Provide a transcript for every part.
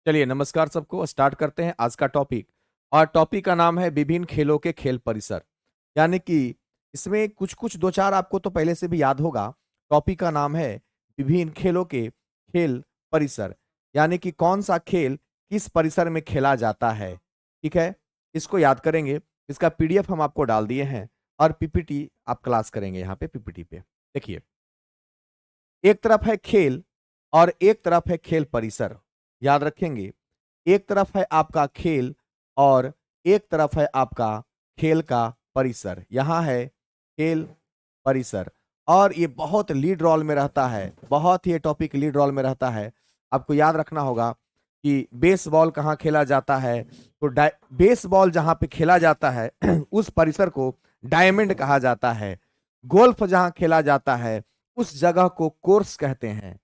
चलिए नमस्कार सबको। स्टार्ट करते हैं आज का टॉपिक। और टॉपिक का नाम है विभिन्न खेलों के खेल परिसर। यानी कि इसमें कुछ कुछ दो चार आपको तो पहले से भी याद होगा। टॉपिक का नाम है विभिन्न खेलों के खेल परिसर। यानी कि कौन सा खेल किस परिसर में खेला जाता है। ठीक है, इसको याद करेंगे। इसका पीडीएफ हम आपको डाल दिए हैं और पीपीटी आप क्लास करेंगे यहाँ पे पीपीटी पे। देखिए, एक तरफ है खेल और एक तरफ है खेल परिसर। याद रखेंगे, एक तरफ है आपका खेल और एक तरफ है आपका खेल का परिसर। यहां है खेल परिसर और ये बहुत लीड रोल में रहता है, बहुत ही ये टॉपिक लीड रोल में रहता है। आपको याद रखना होगा कि बेसबॉल कहाँ खेला जाता है, तो बेसबॉल जहां पे खेला जाता है उस परिसर को डायमंड कहा जाता है। गोल्फ जहां खेला जाता है उस जगह को कोर्स कहते हैं।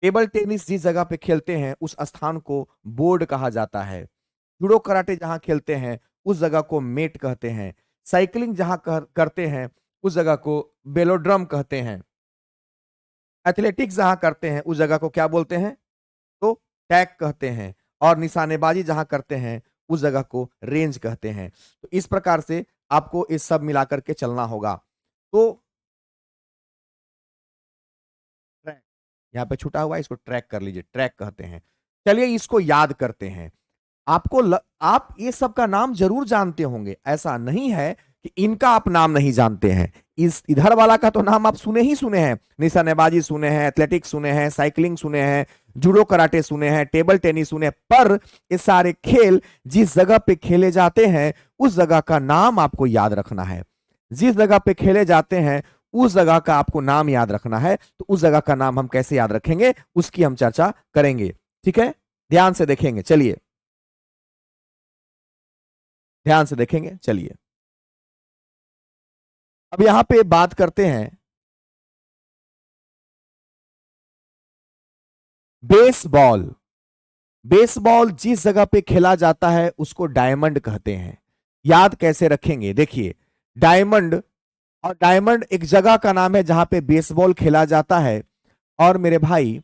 टेबल टेनिस जिस जगह पे खेलते हैं उस स्थान को बोर्ड कहा जाता है। जूडो कराटे जहां खेलते हैं उस जगह को मेट कहते हैं। साइकिलिंग जहां करते हैं उस जगह को बेलोड्रम कहते हैं। एथलेटिक्स जहां करते हैं उस जगह को क्या बोलते हैं, तो टैग कहते हैं। और निशानेबाजी जहां करते हैं उस जगह को रेंज कहते हैं। तो इस प्रकार से आपको इस सब मिलाकर के चलना होगा। तो ट्रैक यहाँ पे छूटा हुआ है, इसको ट्रैक कर लीजिए, ट्रैक कहते हैं। चलिए इसको याद करते हैं। आप ये सब का नाम जरूर जानते होंगे, ऐसा नहीं है कि इनका आप नाम नहीं जानते हैं। इस इधर वाला का तो नाम आप सुने ही सुने हैं। निशानेबाजी सुने हैं, एथलेटिक्स सुने हैं, साइकिलिंग सुने हैं, जूडो कराटे सुने हैं, टेबल टेनिस सुने हैं। पर ये सारे खेल जिस जगह पे खेले जाते हैं उस जगह का नाम आपको याद रखना है। जिस जगह पे खेले जाते हैं उस जगह का आपको नाम याद रखना है। तो उस जगह का नाम हम कैसे याद रखेंगे उसकी हम चर्चा करेंगे। ठीक है, ध्यान से देखेंगे। चलिए ध्यान से देखेंगे। चलिए अब यहां पे बात करते हैं बेसबॉल। बेसबॉल जिस जगह पे खेला जाता है उसको डायमंड कहते हैं। याद कैसे रखेंगे, देखिए, डायमंड और डायमंड एक जगह का नाम है जहां पे बेसबॉल खेला जाता है। और मेरे भाई,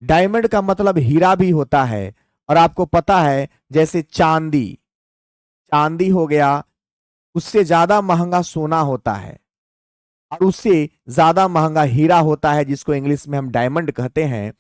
डायमंड का मतलब हीरा भी होता है। और आपको पता है जैसे चांदी, चांदी हो गया, उससे ज्यादा महंगा सोना होता है और उससे ज्यादा महंगा हीरा होता है जिसको इंग्लिश में हम डायमंड कहते हैं।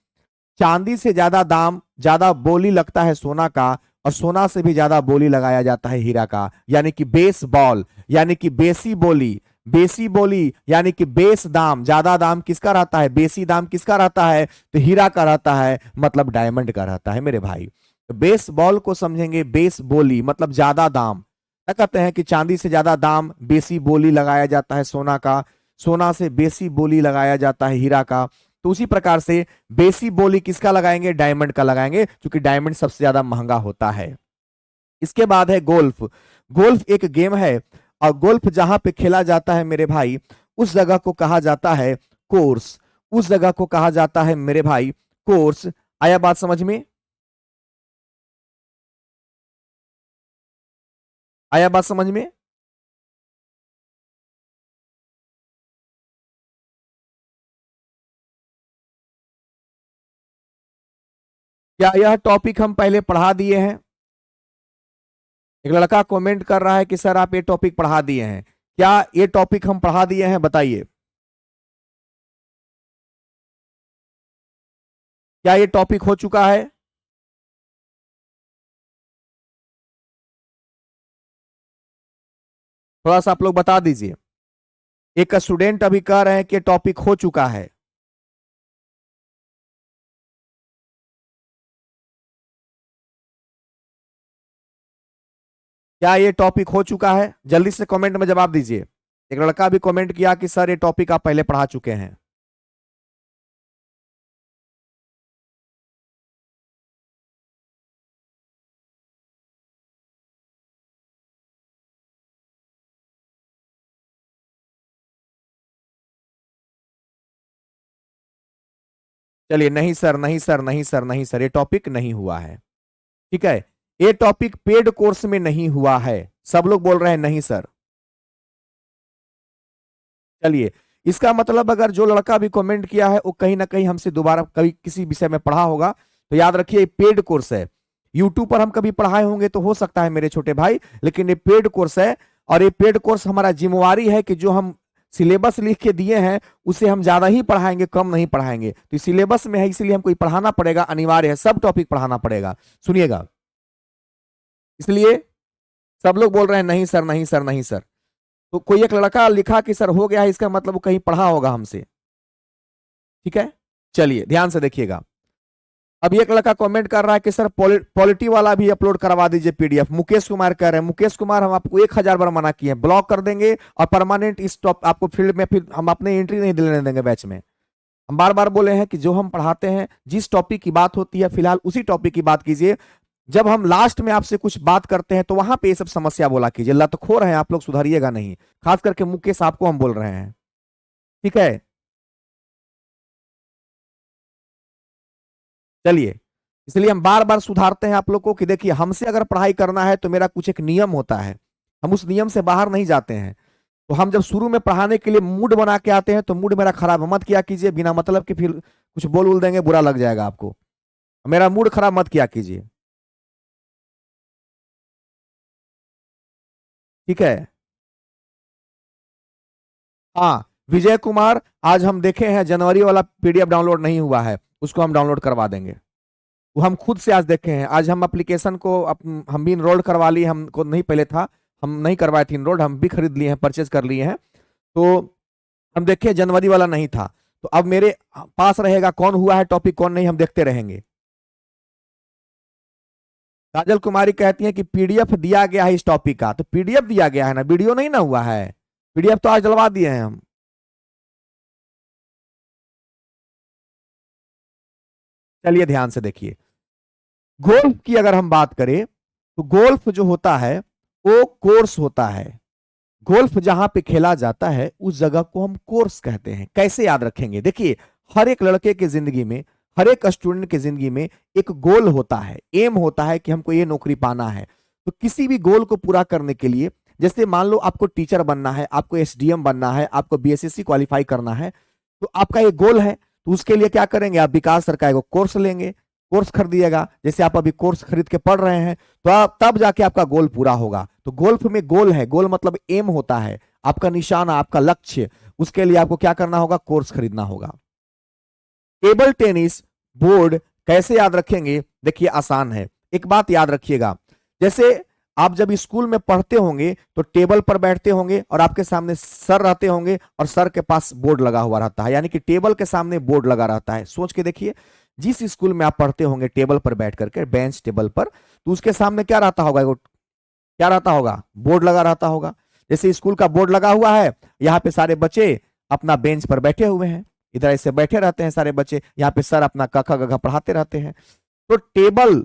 चांदी से ज्यादा दाम, ज्यादा बोली लगता है सोना का, और सोना से भी ज्यादा बोली लगाया जाता है हीरा का। यानी कि बेस बॉल, यानी कि बेसी बोली, बेसी बोली यानी कि बेस दाम, ज्यादा दाम किसका रहता है, बेसी दाम किसका रहता है, तो हीरा का रहता है, मतलब डायमंड का रहता है मेरे भाई। तो बेस बॉल को समझेंगे बेस बोली मतलब ज्यादा दाम। क्या कहते हैं कि चांदी से ज्यादा दाम, बेसी बोली लगाया जाता है सोना का, सोना से बेसी बोली लगाया जाता है हीरा का। तो उसी प्रकार से बेसी बोली किसका लगाएंगे, डायमंड का लगाएंगे, क्योंकि डायमंड सबसे ज्यादा महंगा होता है। इसके बाद है गोल्फ। गोल्फ एक गेम है और गोल्फ जहां पे खेला जाता है मेरे भाई उस जगह को कहा जाता है कोर्स। उस जगह को कहा जाता है मेरे भाई कोर्स। आया बात समझ में, आया बात समझ में। क्या यह टॉपिक हम पहले पढ़ा दिए हैं? एक लड़का कमेंट कर रहा है कि सर आप ये टॉपिक पढ़ा दिए हैं। क्या ये टॉपिक हम पढ़ा दिए हैं, बताइए। क्या ये टॉपिक हो चुका है? थोड़ा सा आप लोग बता दीजिए। एक स्टूडेंट अभी कह रहे हैं कि टॉपिक हो चुका है। क्या ये टॉपिक हो चुका है? जल्दी से कमेंट में जवाब दीजिए। एक लड़का भी कमेंट किया कि सर ये टॉपिक आप पहले पढ़ा चुके हैं। चलिए, नहीं सर, नहीं सर, नहीं सर, नहीं सर, ये टॉपिक नहीं हुआ है। ठीक है, ये टॉपिक पेड कोर्स में नहीं हुआ है। सब लोग बोल रहे हैं नहीं सर। चलिए, इसका मतलब अगर जो लड़का भी कमेंट किया है वो कहीं ना कहीं हमसे दोबारा कभी किसी विषय में पढ़ा होगा। तो याद रखिए पेड कोर्स है। यूट्यूब पर हम कभी पढ़ाए होंगे तो हो सकता है मेरे छोटे भाई, लेकिन ये पेड कोर्स है, और ये पेड कोर्स हमारा जिम्मेवारी है कि जो हम सिलेबस लिख के दिए हैं उसे हम ज्यादा ही पढ़ाएंगे, कम नहीं पढ़ाएंगे। तो सिलेबस में है इसलिए हमको पढ़ाना पड़ेगा, अनिवार्य है, सब टॉपिक पढ़ाना पड़ेगा। सुनिएगा, इसलिए सब लोग बोल रहे हैं नहीं सर, नहीं सर, नहीं सर। तो कोई एक लड़का लिखा कि सर हो गया है, इसका मतलब वो कहीं पढ़ा होगा हमसे। ठीक है, चलिए ध्यान से देखिएगा। अब एक लड़का कमेंट कर रहा है कि सर पॉलिटी वाला भी अपलोड करवा दीजिए पीडीएफ। मुकेश कुमार कह रहे हैं, मुकेश कुमार हम आपको 1000 बार मना किए हैं, ब्लॉक कर देंगे और परमानेंट इस टॉप आपको फील्ड में फिर हम अपने एंट्री नहीं दिलाने देंगे बैच में। हम बार बार बोले हैं कि जो हम पढ़ाते हैं, जिस टॉपिक की बात होती है फिलहाल उसी टॉपिक की बात कीजिए। जब हम लास्ट में आपसे कुछ बात करते हैं तो वहां पे ये सब समस्या बोला कीजिए। लतखोर है आप लोग, सुधारिएगा नहीं, खास करके मुकेश आपको हम बोल रहे हैं। ठीक है, चलिए, इसलिए हम बार बार सुधारते हैं आप लोग को कि देखिए हमसे अगर पढ़ाई करना है तो मेरा कुछ एक नियम होता है, हम उस नियम से बाहर नहीं जाते हैं। तो हम जब शुरू में पढ़ाने के लिए मूड बना के आते हैं तो मूड मेरा खराब मत किया कीजिए, बिना मतलब कि फिर कुछ बोल उल देंगे, बुरा लग जाएगा आपको। मेरा मूड खराब मत किया कीजिए, ठीक है। हाँ, विजय कुमार, आज हम देखे हैं जनवरी वाला पीडीएफ डाउनलोड नहीं हुआ है, उसको हम डाउनलोड करवा देंगे। वो हम खुद से आज देखे हैं, आज हम एप्लीकेशन को हम भी इनरोल करवा लिए, हमको नहीं पहले था, हम नहीं करवाए थे इनरोल, हम भी खरीद लिए हैं, परचेज कर लिए हैं। तो हम देखे जनवरी वाला नहीं था, तो अब मेरे पास रहेगा कौन हुआ है टॉपिक कौन नहीं, हम देखते रहेंगे। काजल कुमारी कहती है कि पीडीएफ दिया गया है इस टॉपिक का, तो पीडीएफ दिया गया है ना, वीडियो नहीं ना हुआ है। पीडीएफ तो आज डलवा दिए हैं हम। चलिए ध्यान से देखिए, गोल्फ की अगर हम बात करें तो गोल्फ जो होता है वो कोर्स होता है। गोल्फ जहां पे खेला जाता है उस जगह को हम कोर्स कहते हैं। कैसे याद रखेंगे, देखिए हर एक लड़के की जिंदगी में, हर एक स्टूडेंट की जिंदगी में एक गोल होता है, एम होता है कि हमको ये नौकरी पाना है। तो किसी भी गोल को पूरा करने के लिए, जैसे मान लो आपको टीचर बनना है, आपको एसडीएम बनना है, आपको बीएसएससी क्वालिफाई करना है, तो आपका ये गोल है। तो उसके लिए क्या करेंगे, आप विकास सर का एक कोर्स लेंगे, कोर्स खरीदिएगा। जैसे आप अभी कोर्स खरीद के पढ़ रहे हैं तो आप तब जाके आपका गोल पूरा होगा। तो गोल्फ में गोल है, गोल मतलब एम होता है, आपका निशाना, आपका लक्ष्य। उसके लिए आपको क्या करना होगा, कोर्स खरीदना होगा। टेबल टेनिस बोर्ड कैसे याद रखेंगे, देखिए आसान है, एक बात याद रखिएगा। जैसे आप जब स्कूल में पढ़ते होंगे तो टेबल पर बैठते होंगे और आपके सामने सर रहते होंगे और सर के पास बोर्ड लगा हुआ रहता है, यानी कि टेबल के सामने बोर्ड लगा रहता है। सोच के देखिए, जिस स्कूल में आप पढ़ते होंगे टेबल पर बैठ करके, बेंच टेबल पर, तो उसके सामने क्या रहता होगा, क्या रहता होगा, बोर्ड लगा रहता होगा। जैसे स्कूल का बोर्ड लगा हुआ है, यहाँ पे सारे बच्चे अपना बेंच पर बैठे हुए हैं, इधर ऐसे बैठे रहते हैं सारे बच्चे, यहाँ पे सर अपना कखा गखा पढ़ाते रहते हैं। तो टेबल,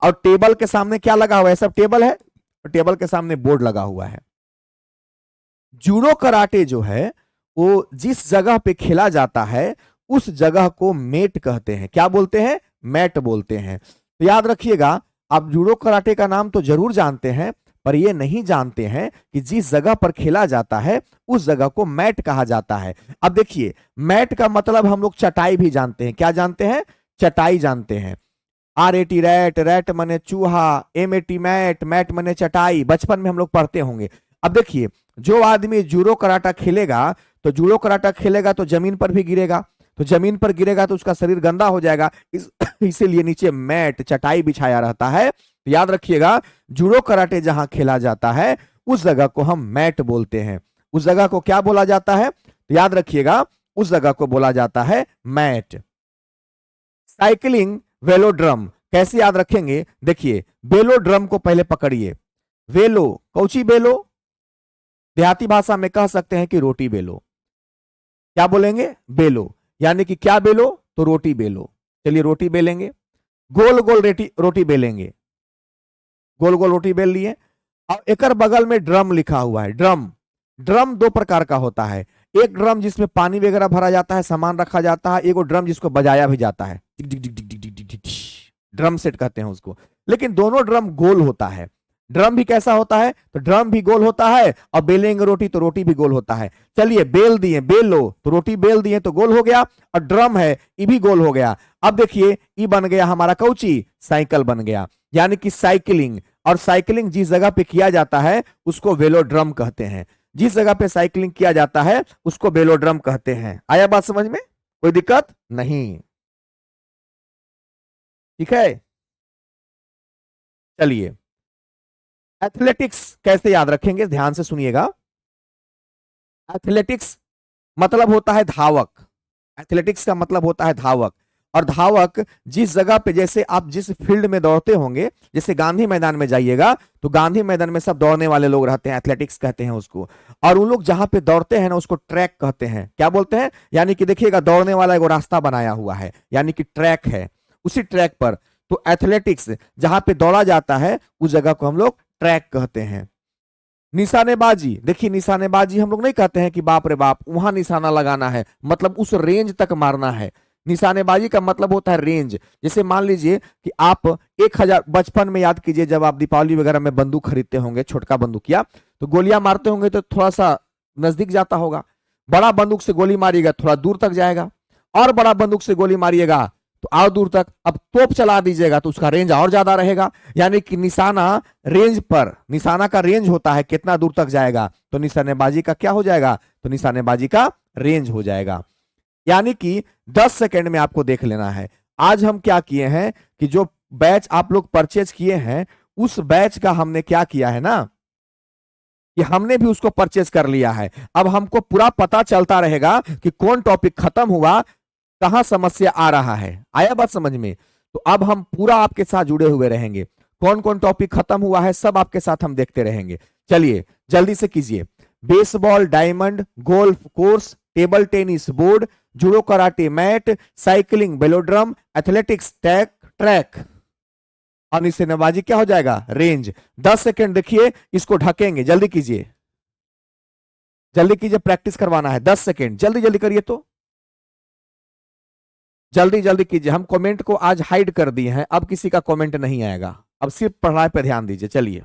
और टेबल के सामने क्या लगा हुआ है, सब टेबल है और टेबल के सामने बोर्ड लगा हुआ है। जूडो कराटे जो है वो जिस जगह पे खेला जाता है उस जगह को मेट कहते हैं। क्या बोलते हैं, मैट बोलते हैं। तो याद रखिएगा, आप जूडो कराटे का नाम तो जरूर जानते हैं, पर ये नहीं जानते हैं कि जिस जगह पर खेला जाता है उस जगह को मैट कहा जाता है। अब देखिए, मैट का मतलब हम लोग चटाई भी जानते हैं। क्या जानते हैं, चटाई जानते हैं। RAT रैट, रैट मने चूहा, MAT मैट, मैट मने चटाई, बचपन में हम लोग पढ़ते होंगे। अब देखिए, जो आदमी जूडो कराटा खेलेगा तो जूडो कराटा खेलेगा तो जमीन पर भी गिरेगा, तो जमीन पर गिरेगा तो उसका शरीर गंदा हो जाएगा, इसीलिए नीचे मैट, चटाई बिछाया रहता है। तो याद रखिएगा, जूडो कराटे जहां खेला जाता है उस जगह को हम मैट बोलते हैं। उस जगह को क्या बोला जाता है, तो याद रखिएगा, उस जगह को बोला जाता है मैट। साइकिलिंग वेलोड्रम कैसे याद रखेंगे, देखिए वेलोड्रम को पहले पकड़िए। वेलो, कौची बेलो, देहाती भाषा में कह सकते हैं कि रोटी बेलो। क्या बोलेंगे, बेलो, यानी कि क्या बेलो, तो रोटी बेलो। चलिए रोटी बेलेंगे, गोल गोल रोटी बेलेंगे, गोल गोल रोटी बेल लिए। और एक बगल में ड्रम लिखा हुआ है। ड्रम, ड्रम दो प्रकार का होता है, एक ड्रम जिसमें पानी वगैरह भरा जाता है, सामान रखा जाता है, एक ड्रम जिसको बजाया भी जाता है, टिक टिक टिक टिक टिक टिक टिक, ड्रम सेट कहते हैं उसको। लेकिन दोनों ड्रम गोल होता है। ड्रम भी कैसा होता है, तो ड्रम भी गोल होता है, और बेलेंगे रोटी तो रोटी भी गोल होता है। चलिए बेल दिए, बेल लो तो रोटी बेल दिए तो गोल हो गया, और ड्रम है ये भी गोल हो गया। अब देखिए ये बन गया हमारा कौची, साइकिल बन गया। यानी कि साइकिलिंग, और साइकिलिंग जिस जगह पे किया जाता है उसको वेलोड्रम कहते हैं। जिस जगह पे साइकिलिंग किया जाता है उसको वेलोड्रम कहते हैं। आया बात समझ में, कोई दिक्कत नहीं? ठीक है, चलिए एथलेटिक्स कैसे याद रखेंगे, ध्यान से सुनिएगा। एथलेटिक्स मतलब होता है धावक। एथलेटिक्स का मतलब होता है धावक। और धावक जिस जगह पे, जैसे आप जिस फील्ड में दौड़ते होंगे, जैसे गांधी मैदान में जाइएगा तो गांधी मैदान में सब दौड़ने वाले लोग रहते हैं, एथलेटिक्स कहते हैं उसको। और उन लोग जहां पे दौड़ते हैं ना उसको ट्रैक कहते हैं। क्या बोलते हैं? यानी कि देखिएगा दौड़ने वाला एक रास्ता बनाया हुआ है, यानी कि ट्रैक है, उसी ट्रैक पर। तो एथलेटिक्स जहां पे दौड़ा जाता है उस जगह को हम लोग ट्रैक कहते हैं। निशानेबाजी, देखिए निशानेबाजी हम लोग नहीं कहते हैं कि बाप रे बाप वहां निशाना लगाना है, मतलब उस रेंज तक मारना है। निशानेबाजी का मतलब होता है रेंज। जैसे मान लीजिए कि आप 1000, बचपन में याद कीजिए जब आप दीपावली वगैरह में बंदूक खरीदते होंगे, छोटका बंदूकिया, तो गोलियां मारते होंगे तो थोड़ा सा नजदीक जाता होगा। बड़ा बंदूक से गोली मारिएगा थोड़ा दूर तक जाएगा, और बड़ा बंदूक से गोली मारिएगा तो और दूर तक। अब तोप चला दीजिएगा तो उसका रेंज और ज्यादा रहेगा। यानी कि निशाना रेंज पर, निशाना का रेंज होता है कितना दूर तक जाएगा, तो निशानेबाजी का क्या हो जाएगा, तो निशानेबाजी का रेंज हो जाएगा। यानी कि 10 सेकंड में आपको देख लेना है। आज हम क्या किए हैं कि जो बैच आप लोग परचेज किए हैं उस बैच का हमने क्या किया है ना, कि हमने भी उसको परचेज कर लिया है। अब हमको पूरा पता चलता रहेगा कि कौन टॉपिक खत्म हुआ, कहां समस्या आ रहा है। आया बात समझ में? तो अब हम पूरा आपके साथ जुड़े हुए रहेंगे, कौन कौन टॉपिक खत्म हुआ है सब आपके साथ हम देखते रहेंगे। चलिए जल्दी से कीजिए। Baseball diamond, golf course, table tennis board, judo karate mat, cycling velodrome, athletics track, और निशानेबाजी क्या हो जाएगा, रेंज। 10 सेकंड देखिए, इसको ढकेंगे, जल्दी कीजिए, जल्दी कीजिए, प्रैक्टिस करवाना है। 10 सेकंड जल्दी जल्दी करिए, तो जल्दी जल्दी कीजिए। हम कमेंट को आज हाइड कर दिए हैं, अब किसी का कमेंट नहीं आएगा, अब सिर्फ पढ़ाई पे ध्यान दीजिए। चलिए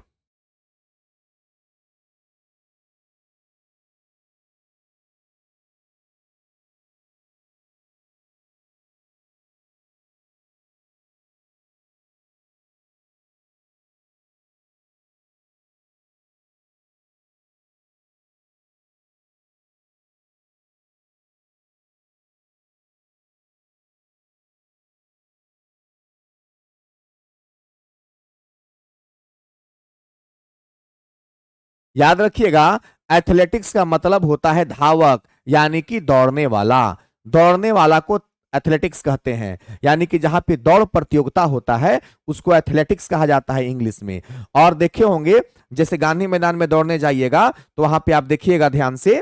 याद रखिएगा, एथलेटिक्स का मतलब होता है धावक, यानी कि दौड़ने वाला। दौड़ने वाला को एथलेटिक्स कहते हैं। यानी कि जहां पे दौड़ प्रतियोगिता होता है उसको एथलेटिक्स कहा जाता है इंग्लिश में। और देखे होंगे जैसे गांधी मैदान में दौड़ने जाइएगा तो वहां पे आप देखिएगा ध्यान से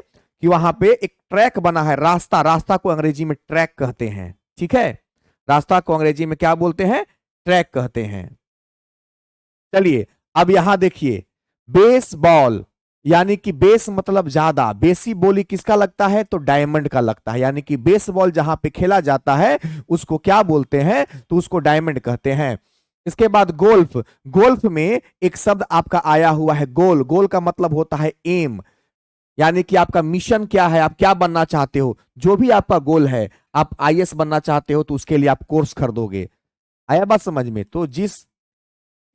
कि वहां पे एक ट्रैक बना है, रास्ता, रास्ता को अंग्रेजी में ट्रैक कहते हैं। ठीक है, रास्ता को अंग्रेजी में क्या बोलते हैं, ट्रैक कहते हैं। चलिए अब यहां देखिए, बेसबॉल, यानी कि बेस मतलब ज्यादा, बेसी बोली किसका लगता है, तो डायमंड का लगता है। यानी कि बेसबॉल जहां पे खेला जाता है उसको क्या बोलते हैं, तो उसको डायमंड कहते हैं। इसके बाद गोल्फ, गोल्फ में एक शब्द आपका आया हुआ है गोल। गोल का मतलब होता है एम, यानी कि आपका मिशन क्या है, आप क्या बनना चाहते हो, जो भी आपका गोल है, आप आईएएस बनना चाहते हो तो उसके लिए आप कोर्स खरीदोगे। आया बात समझ में? तो जिस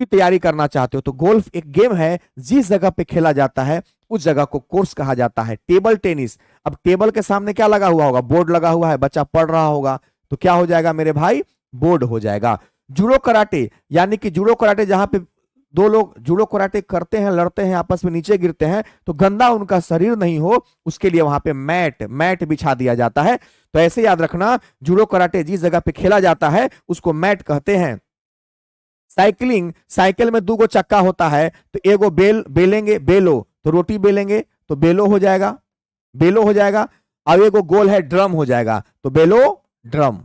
की तैयारी करना चाहते हो तो गोल्फ एक गेम है, जिस जगह पे खेला जाता है उस जगह को कोर्स कहा जाता है। टेबल टेनिस, अब टेबल के सामने क्या लगा हुआ होगा, बोर्ड लगा हुआ है, बच्चा पढ़ रहा होगा तो क्या हो जाएगा मेरे भाई, बोर्ड हो जाएगा। जूडो कराटे, यानी कि जूडो कराटे जहां पे दो लोग जूडो कराटे करते हैं, लड़ते हैं, आपस में नीचे गिरते हैं तो गंदा उनका शरीर नहीं हो उसके लिए वहां पे मैट मैट बिछा दिया जाता है। तो ऐसे याद रखना, जूडो कराटे जिस जगह पे खेला जाता है उसको मैट कहते हैं। साइकिलिंग, साइकिल में 2 गो चक्का होता है तो एगो बेलेंगे, बेलो तो रोटी बेलेंगे तो बेलो हो जाएगा, बेलो हो जाएगा। अब एगो गोल है ड्रम हो जाएगा तो बेलो ड्रम।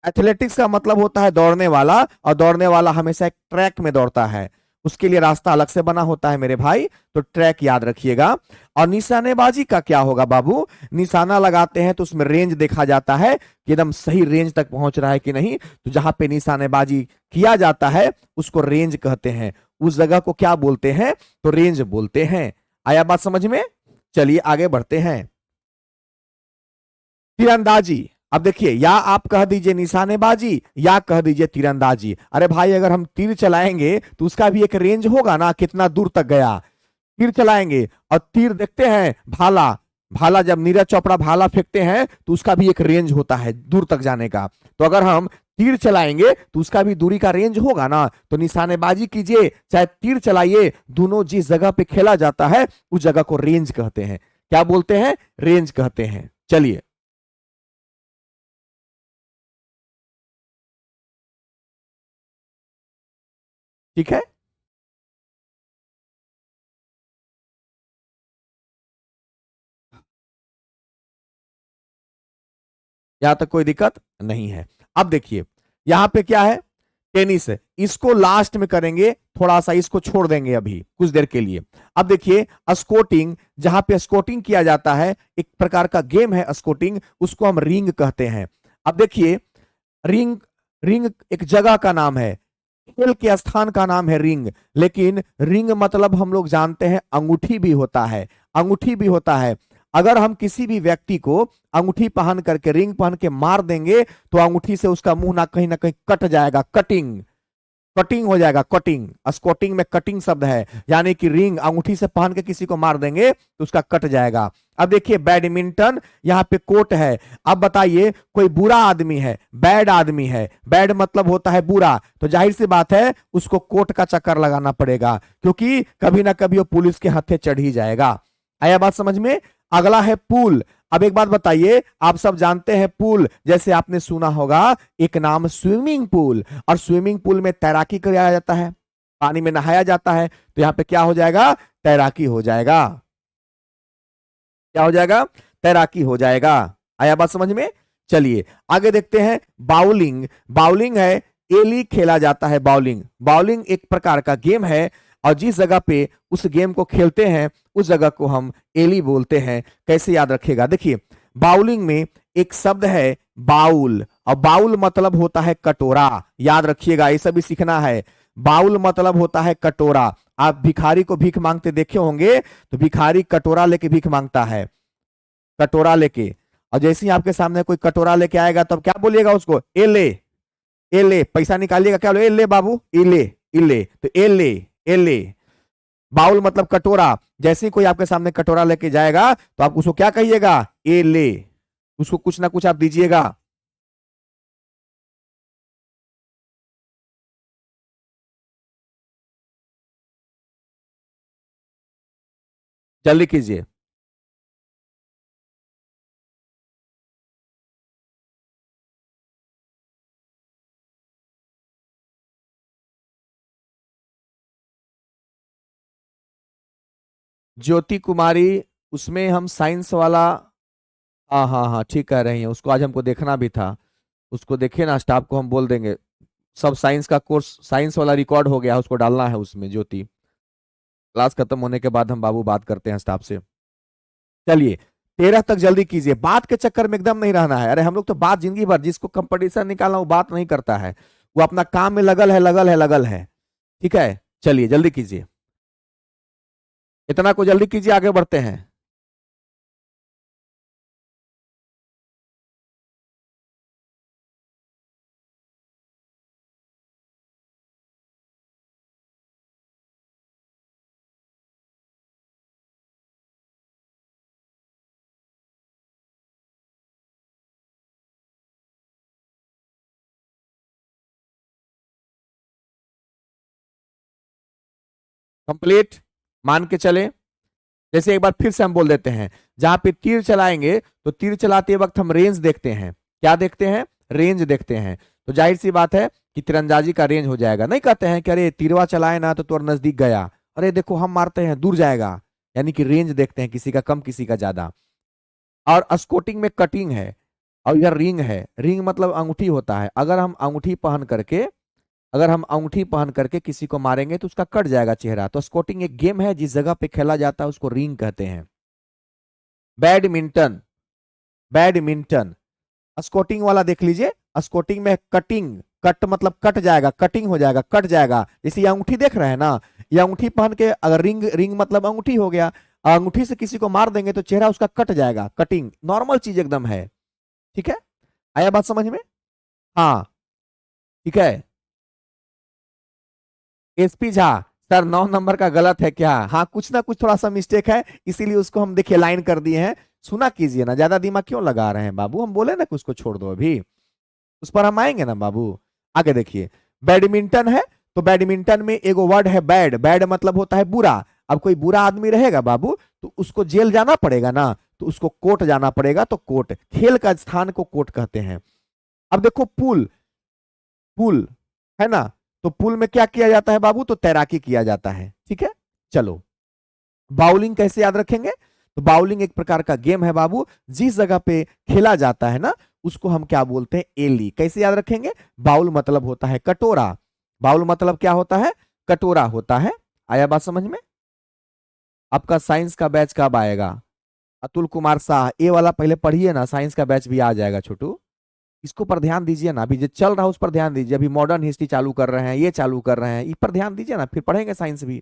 एथलेटिक्स का मतलब होता है दौड़ने वाला, और दौड़ने वाला हमेशा एक ट्रैक में दौड़ता है, उसके लिए रास्ता अलग से बना होता है मेरे भाई, तो ट्रैक याद रखिएगा। और निशानेबाजी का क्या होगा बाबू, निशाना लगाते हैं तो उसमें रेंज देखा जाता है कि एकदम सही रेंज तक पहुंच रहा है कि नहीं, तो जहां पे निशानेबाजी किया जाता है उसको रेंज कहते हैं, उस जगह को क्या बोलते हैं? तो रेंज बोलते हैं। आया बात समझ में? चलिए आगे बढ़ते हैं। तीरंदाजी, अब देखिए, या आप कह दीजिए निशानेबाजी या कह दीजिए तीरंदाजी। अरे भाई, अगर हम तीर चलाएंगे तो उसका भी एक रेंज होगा ना, कितना दूर तक गया। तीर चलाएंगे और तीर देखते हैं, भाला, भाला जब नीरज चोपड़ा भाला फेंकते हैं तो उसका भी एक रेंज होता है दूर तक जाने का। तो अगर हम तीर चलाएंगे तो उसका भी दूरी का रेंज होगा ना। तो निशानेबाजी कीजिए चाहे तीर चलाइए, दोनों जिस जगह पे खेला जाता है उस जगह को रेंज कहते हैं। क्या बोलते हैं? रेंज कहते हैं। चलिए, ठीक है, यहां तक कोई दिक्कत नहीं है। अब देखिए, यहां पे क्या है? टेनिस है, इसको लास्ट में करेंगे, थोड़ा सा इसको छोड़ देंगे अभी कुछ देर के लिए। अब देखिए, स्कोटिंग, जहां पे स्कोटिंग किया जाता है, एक प्रकार का गेम है स्कोटिंग, उसको हम रिंग कहते हैं। अब देखिए, रिंग, रिंग एक जगह का नाम है, खेल के स्थान का नाम है रिंग। लेकिन रिंग मतलब हम लोग जानते हैं अंगूठी भी होता है, अंगूठी भी होता है। अगर हम किसी भी व्यक्ति को अंगूठी पहन करके, रिंग पहन के मार देंगे तो अंगूठी से उसका मुंह ना कहीं कट जाएगा, कटिंग, कटिंग हो जाएगा, कटिंग। स्कोटिंग में कटिंग शब्द है, यानी कि रिंग अंगूठी से पहन के किसी को मार देंगे तो उसका कट जाएगा। अब देखिए बैडमिंटन, यहाँ पे कोट है। अब बताइए, कोई बुरा आदमी है, बैड आदमी है, बैड मतलब होता है बुरा, तो जाहिर सी बात है उसको कोर्ट का चक्कर लगाना पड़ेगा, क्योंकि कभी ना कभी वो पुलिस के हाथे चढ़ ही जाएगा। आया बात समझ में? अगला है पूल। अब एक बात बताइए, आप सब जानते हैं पूल, जैसे आपने सुना होगा एक नाम स्विमिंग पूल, और स्विमिंग पूल में तैराकी किया जाता है, पानी में नहाया जाता है। तो यहाँ पे क्या हो जाएगा? तैराकी हो जाएगा। क्या हो जाएगा? तैराकी हो जाएगा। आया बात समझ में? चलिए आगे देखते हैं। बाउलिंग, बाउलिंग है, एली खेला जाता है। बाउलिंग, बाउलिंग एक प्रकार का गेम है, और जिस जगह पे उस गेम को खेलते हैं उस जगह को हम एली बोलते हैं। कैसे याद रखिएगा? देखिए, बाउलिंग में एक शब्द है बाउल, और बाउल मतलब होता है कटोरा। याद रखिएगा, ये सब भी सीखना है। बाउल मतलब होता है कटोरा। आप भिखारी को भीख मांगते देखे होंगे, तो भिखारी कटोरा लेके भीख मांगता है, कटोरा लेके। और जैसे ही आपके सामने कोई कटोरा लेके आएगा तो आप क्या बोलिएगा उसको? ए ले, ए ले, पैसा निकालिएगा, क्या बोले? ए ले बाबू, ए ले, ए ले, तो ए ले, ए ले। बाउल मतलब कटोरा। जैसे ही कोई आपके सामने कटोरा लेके जाएगा तो आप उसको क्या कहिएगा? ए ले। उसको कुछ ना कुछ आप दीजिएगा। जल्दी कीजिए। ज्योति कुमारी, उसमें हम साइंस वाला, हाँ हाँ हाँ, ठीक कह रही हैं, उसको आज हमको देखना भी था। उसको देखिए ना, स्टाफ को हम बोल देंगे। सब साइंस का कोर्स, साइंस वाला रिकॉर्ड हो गया है, उसको डालना है उसमें ज्योति। क्लास खत्म होने के बाद हम बाबू बात करते हैं स्टाफ से। चलिए 13 तक जल्दी कीजिए, बात के चक्कर में एकदम नहीं रहना है। अरे हम लोग तो बात जिंदगी भर, जिसको कंपटीशन निकालना वो बात नहीं करता है, वो अपना काम में लगल है, लगल है, लगल है। ठीक है, चलिए जल्दी कीजिए, इतना को जल्दी कीजिए, आगे बढ़ते हैं। कंप्लीट मान के चले। जैसे एक बार फिर से हम बोल देते हैं, जहां पे तीर चलाएंगे तो तीर चलाते वक्त हम रेंज देखते हैं। क्या देखते हैं? रेंज देखते हैं। तो जाहिर सी बात है कि तीरंदाजी का रेंज हो जाएगा। नहीं कहते हैं कि अरे तीरवा चलाए ना तो तुर नजदीक गया, अरे देखो हम मारते हैं दूर जाएगा। यानी कि रेंज देखते हैं, किसी का कम किसी का ज्यादा। और स्कोटिंग में कटिंग है, और इधर रिंग है। रिंग मतलब अंगूठी होता है। अगर हम अंगूठी पहन करके किसी को मारेंगे तो उसका कट जाएगा चेहरा। तो स्कोटिंग एक गेम है, जिस जगह पे खेला जाता है उसको रिंग कहते हैं। बैडमिंटन, बैडमिंटन, स्कोटिंग वाला देख लीजिए, स्कोटिंग में कटिंग, कट मतलब कट जाएगा, कटिंग हो जाएगा, कट जाएगा। जैसे ये अंगूठी देख रहे हैं ना, ये अंगूठी पहन के अगर रिंग, रिंग मतलब अंगूठी हो गया, अंगूठी से किसी को मार देंगे तो चेहरा उसका कट जाएगा, कटिंग नॉर्मल चीज एकदम है। ठीक है, आया बात समझ में? हाँ ठीक है। एसपी झा, सर 9 नंबर का गलत है क्या? हाँ कुछ ना कुछ थोड़ा सा मिस्टेक है, इसीलिए उसको हम देखिए लाइन कर दिए हैं। सुना कीजिए ना, ज्यादा दिमाग क्यों लगा रहे हैं बाबू, हम बोले ना कि उसको छोड़ दो अभी, उस पर हम आएंगे ना बाबू। आगे देखिए, बैडमिंटन है, तो बैडमिंटन में एगो वर्ड है बैड, बैड मतलब होता है बुरा। अब कोई बुरा आदमी रहेगा बाबू तो उसको जेल जाना पड़ेगा ना, तो उसको कोर्ट जाना पड़ेगा, तो कोर्ट, खेल का स्थान को कोर्ट कहते हैं। अब देखो पूल, पूल है ना, तो पूल में क्या किया जाता है बाबू, तो तैराकी किया जाता है। ठीक है, चलो बाउलिंग कैसे याद रखेंगे, तो बाउलिंग एक प्रकार का गेम है बाबू, जिस जगह पे खेला जाता है ना उसको हम क्या बोलते हैं, एली। कैसे याद रखेंगे, बाउल मतलब होता है कटोरा, बाउल मतलब क्या होता है, कटोरा होता है। आया बात समझ में? आपका साइंस का बैच कब आएगा? अतुल कुमार शाह, ये वाला पहले पढ़िए ना, साइंस का बैच भी आ जाएगा छोटू, इसको पर ध्यान दीजिए ना, अभी जो चल रहा है उस पर ध्यान दीजिए, अभी मॉडर्न हिस्ट्री चालू कर रहे हैं, ये चालू कर रहे हैं, इस पर ध्यान दीजिए ना, फिर पढ़ेंगे साइंस भी।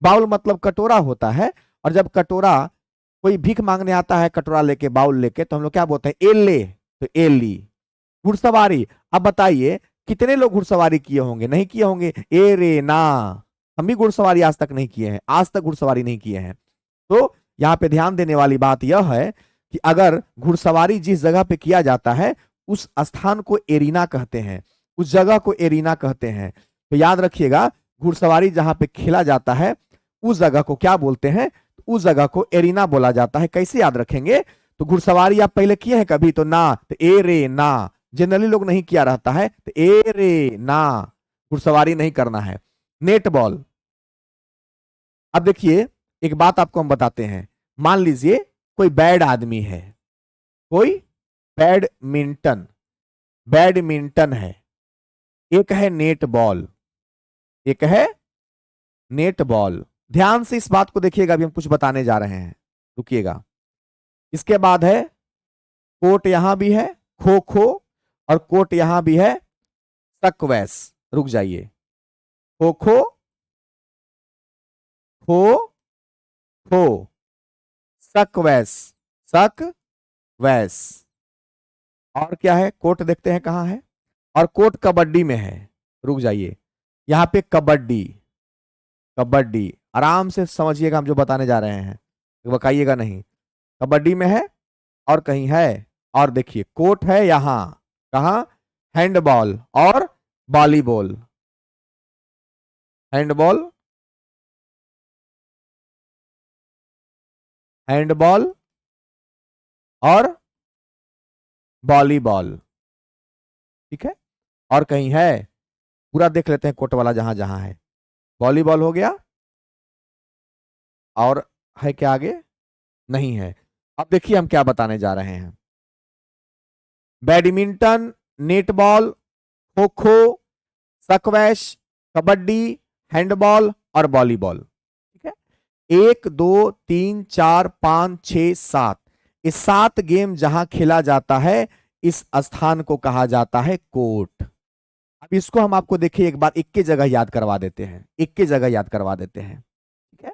बाउल मतलब कटोरा होता है, और जब कटोरा, कोई भीख मांगने आता है कटोरा लेके, बाउल लेके, तो हम लोग क्या बोलते हैं, एल ले, तो एल ली। घुड़सवारी, अब बताइए कितने लोग घुड़सवारी किए होंगे, नहीं किए होंगे, ए रे ना, हम भी घुड़सवारी आज तक नहीं किए हैं, आज तक घुड़सवारी नहीं किए हैं। तो यहाँ पे ध्यान देने वाली बात यह है कि अगर घुड़सवारी जिस जगह पे किया जाता है उस स्थान को एरिना कहते हैं, उस जगह को एरिना कहते हैं। तो याद रखिएगा, घुड़सवारी जहां पे खेला जाता है उस जगह को क्या बोलते हैं, उस जगह को एरिना बोला जाता है। कैसे याद रखेंगे, तो घुड़सवारी आप पहले किए हैं कभी, तो ना, तो ए रे ना, जनरली लोग नहीं किया रहता है, तो ए रे ना, घुड़सवारी नहीं करना है। नेट बॉल, अब देखिए एक बात आपको हम बताते हैं, मान लीजिए कोई बैड आदमी है, कोई बैडमिंटन, बैडमिंटन है, एक है नेट बॉल, एक है नेट बॉल। ध्यान से इस बात को देखिएगा, अभी हम कुछ बताने जा रहे हैं, रुकिएगा। इसके बाद है कोर्ट, यहां भी है खो खो, और कोर्ट यहां भी है सक्वैस। रुक जाइए, खो खो, खो खो, सक्वैस, सक्वैस, और क्या है, कोर्ट देखते हैं कहां है, और कोर्ट कबड्डी में है। रुक जाइए, यहां पे कबड्डी, कबड्डी आराम से समझिएगा, हम जो बताने जा रहे हैं बकाइएगा नहीं, कबड्डी में है और कहीं है। और देखिए कोर्ट है यहां, कहां, हैंडबॉल और वॉलीबॉल, हैंडबॉल, हैंडबॉल और वॉलीबॉल। ठीक है, और कहीं है, पूरा देख लेते हैं कोर्ट वाला जहां जहां है। वॉलीबॉल हो गया, और है क्या आगे, नहीं है। अब देखिए हम क्या बताने जा रहे हैं, badminton, netball, kho kho, squash, kabaddi, handball और वॉलीबॉल। ठीक है, 1 2 3 4 5 6 7, इस 7 गेम जहां खेला जाता है इस स्थान को कहा जाता है कोर्ट। अब इसको हम आपको देखिए एक बार एक की जगह याद करवा देते हैं, एक की जगह याद करवा देते हैं। ठीक है,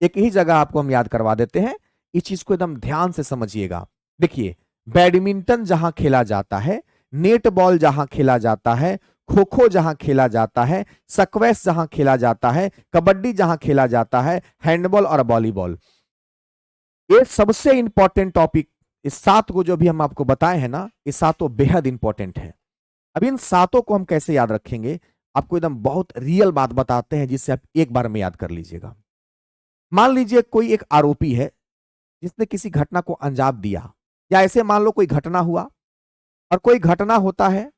एक ही जगह आपको हम याद करवा देते हैं, इस चीज को एकदम ध्यान से समझिएगा। देखिए, बैडमिंटन जहां खेला जाता है, नेट बॉल जहां खेला जाता है, खो खो जहां खेला जाता है, स्क्वैश जहां खेला जाता है, कबड्डी जहां खेला जाता है, हैंडबॉल और वॉलीबॉल, ये सबसे इंपॉर्टेंट टॉपिक, इस 7 को जो भी हम आपको बताए हैं ना, ये सातों बेहद इंपॉर्टेंट है। अब इन 7 को हम कैसे याद रखेंगे, आपको एकदम बहुत रियल बात बताते हैं जिससे आप एक बार में याद कर लीजिएगा। मान लीजिए कोई एक आरोपी है जिसने किसी घटना को अंजाम दिया, या ऐसे मान लो कोई घटना हुआ, और कोई घटना होता है,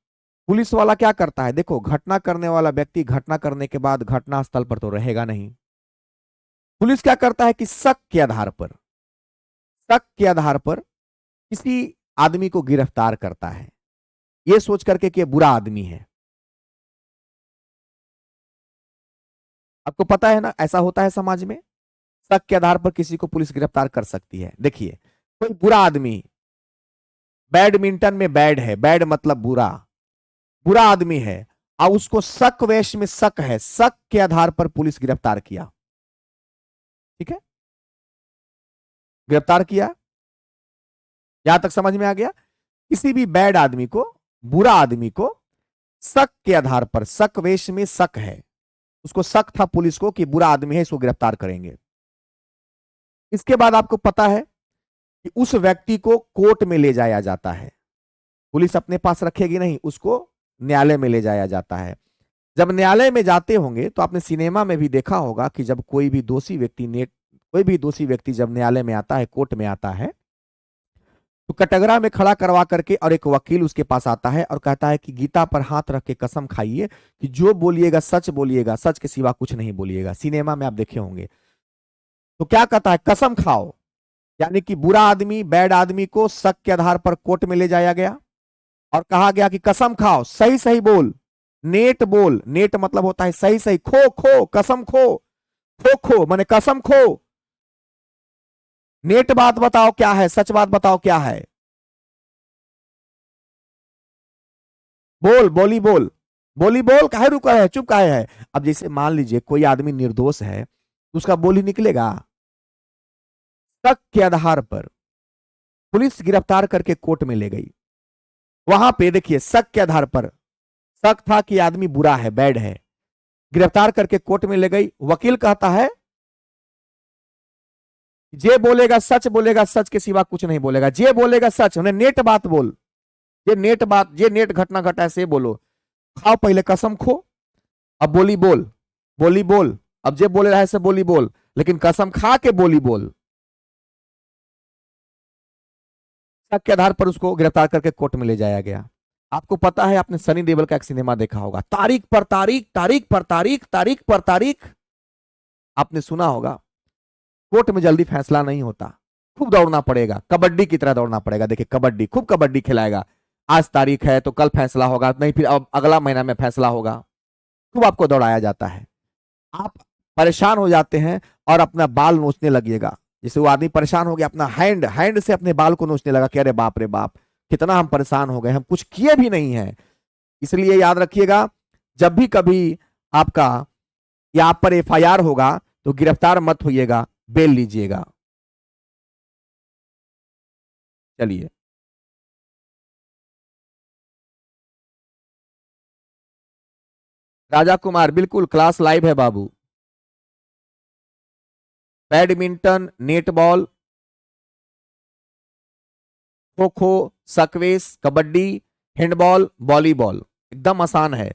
पुलिस वाला क्या करता है, देखो घटना करने वाला व्यक्ति घटना करने के बाद घटना स्थल पर तो रहेगा नहीं, पुलिस क्या करता है कि शक के आधार पर, शक के आधार पर किसी आदमी को गिरफ्तार करता है, यह सोच करके कि बुरा आदमी है। आपको पता है ना ऐसा होता है समाज में, शक के आधार पर किसी को पुलिस गिरफ्तार कर सकती है। देखिए कोई बुरा आदमी बैडमिंटन में बैड है, बैड मतलब बुरा, बुरा आदमी है, और उसको शक वैश में शक है, शक के आधार पर पुलिस गिरफ्तार किया। ठीक है, गिरफ्तार किया। यहां तक समझ में आ गया। किसी भी बैड आदमी को, बुरा आदमी को शक के आधार पर, शक वेश में शक है, उसको शक था पुलिस को कि बुरा आदमी है, इसको गिरफ्तार करेंगे। इसके बाद आपको पता है कि उस व्यक्ति को कोर्ट में ले जाया जाता है। पुलिस अपने पास रखेगी नहीं, उसको न्यायालय में ले जाया जाता है। जब न्यायालय में जाते होंगे तो आपने सिनेमा में भी देखा होगा कि जब कोई भी दोषी व्यक्ति जब न्यायालय में आता है, कोर्ट में आता है, तो कटघरा में खड़ा करवा करके और एक वकील उसके पास आता है और कहता है कि गीता पर हाथ रख के कसम खाइए कि जो बोलिएगा सच बोलिएगा, सच के सिवा कुछ नहीं बोलिएगा। सिनेमा में आप देखे होंगे। तो क्या कहता है, कसम खाओ। यानी कि बुरा आदमी, बैड आदमी को शक के आधार पर कोर्ट में ले जाया गया और कहा गया कि कसम खाओ, सही सही बोल, नेट बोल। नेट मतलब होता है सही सही, खो खो, कसम खो, खो खो माने कसम खो, नेट बात बताओ क्या है, सच बात बताओ क्या है, बोल, बोली बोल, बोली बोल, काहे रुका है, चुप काहे है। अब जैसे मान लीजिए कोई आदमी निर्दोष है तो उसका बोली निकलेगा। शक के आधार पर पुलिस गिरफ्तार करके कोर्ट में ले गई। वहां पे देखिए, शक के आधार पर, शक था कि आदमी बुरा है, बैड है, गिरफ्तार करके कोर्ट में ले गई। वकील कहता है जे बोलेगा सच बोलेगा, सच के सिवा कुछ नहीं बोलेगा, जे बोलेगा सच, उन्हें नेट बात बोल, ये नेट बात, ये नेट घटना घटा है से बोलो। खाओ पहले कसम खो, अब बोली बोल, बोली बोल, अब जे बोले रहा है से बोली बोल, लेकिन कसम खा के बोली बोल। शक के आधार पर उसको गिरफ्तार करके कोर्ट में ले जाया गया। आपको पता है, आपने सनी देओल का एक सिनेमा देखा होगा, तारीख पर तारीख, तारीख पर तारीख, तारीख पर तारीख। आपने सुना होगा, कोर्ट में जल्दी फैसला नहीं होता, खूब दौड़ना पड़ेगा, कबड्डी की तरह दौड़ना पड़ेगा। देखिए कबड्डी, खूब कबड्डी खिलाएगा, आज तारीख है तो कल फैसला होगा, नहीं फिर अब अगला महीना में फैसला होगा। खूब आपको दौड़ाया जाता है, आप परेशान हो जाते हैं और अपना बाल नोचने लगिएगा। जैसे वो आदमी परेशान हो गया, अपना हैंड हैंड से अपने बाल को नोचने लगा कि अरे बाप रे बाप, कितना हम परेशान हो गए, हम कुछ किए भी नहीं है। इसलिए याद रखिएगा, जब भी कभी आपका या आप पर एफआईआर होगा तो गिरफ्तार मत होइएगा, बेल लीजिएगा। चलिए, राजा कुमार, बिल्कुल क्लास लाइव है बाबू। Badminton, netball, kho kho, सकवेस, kabaddi, handball, volleyball, एकदम आसान है।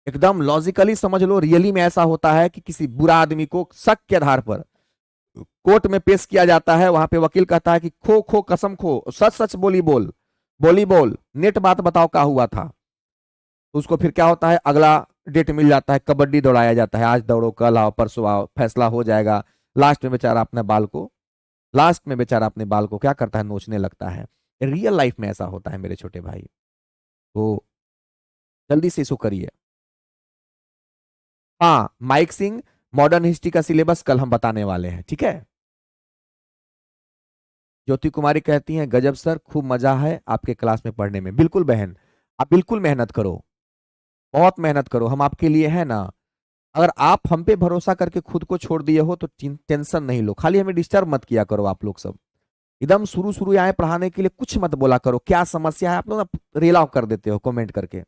एकदम लॉजिकली समझ लो, रियली में ऐसा होता है कि किसी बुरा आदमी को शक के आधार पर कोर्ट में पेश किया जाता है। वहां पे वकील कहता है कि खो खो, कसम खो, सच सच बोली बोल, बोली बोल, नेट बात बताओ क्या हुआ था। तो उसको फिर क्या होता है, अगला डेट मिल जाता है, कबड्डी दौड़ाया जाता है, आज दौड़ो, कल आओ, परसों आओ, फैसला हो जाएगा। लास्ट में बेचारा अपने बाल को क्या करता है, नोचने लगता है। रियल लाइफ में ऐसा होता है मेरे छोटे भाई, तो जल्दी से इसको करिए। हाँ, माइक सिंह, मॉडर्न हिस्ट्री का सिलेबस कल हम बताने वाले हैं, ठीक है। ज्योति कुमारी कहती हैं, गजब सर, खूब मजा है आपके क्लास में पढ़ने में। बिल्कुल बहन, आप बिल्कुल मेहनत करो, बहुत मेहनत करो, हम आपके लिए है ना। अगर आप हम पे भरोसा करके खुद को छोड़ दिए हो तो टेंशन नहीं लो, खाली हमें डिस्टर्ब मत किया करो। आप लोग सब एकदम शुरू शुरू आए पढ़ाने के लिए, कुछ मत बोला करो, क्या समस्या है आप लोग ना रेलाव कर देते हो कमेंट करके,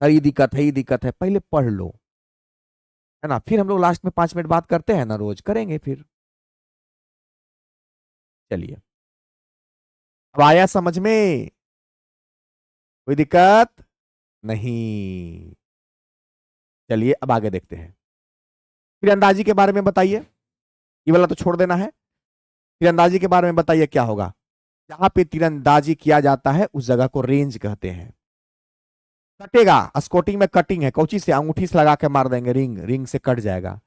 अरे ये दिक्कत है, ये दिक्कत है, पहले पढ़ लो, है ना। फिर हम लोग लास्ट में 5 मिनट बात करते हैं ना, रोज करेंगे फिर। चलिए, अब आया समझ में, कोई दिक्कत नहीं। चलिए अब आगे देखते हैं। तीरंदाजी के बारे में बताइए, ये वाला तो छोड़ देना है। तीरंदाजी के बारे में बताइए क्या होगा। जहां पे तीरंदाजी किया जाता है उस जगह को रेंज कहते हैं। कटेगा, स्कोटिंग में कटिंग है, कौची से, अंगूठी से लगा के मार देंगे, रिंग रिंग से कट जाएगा।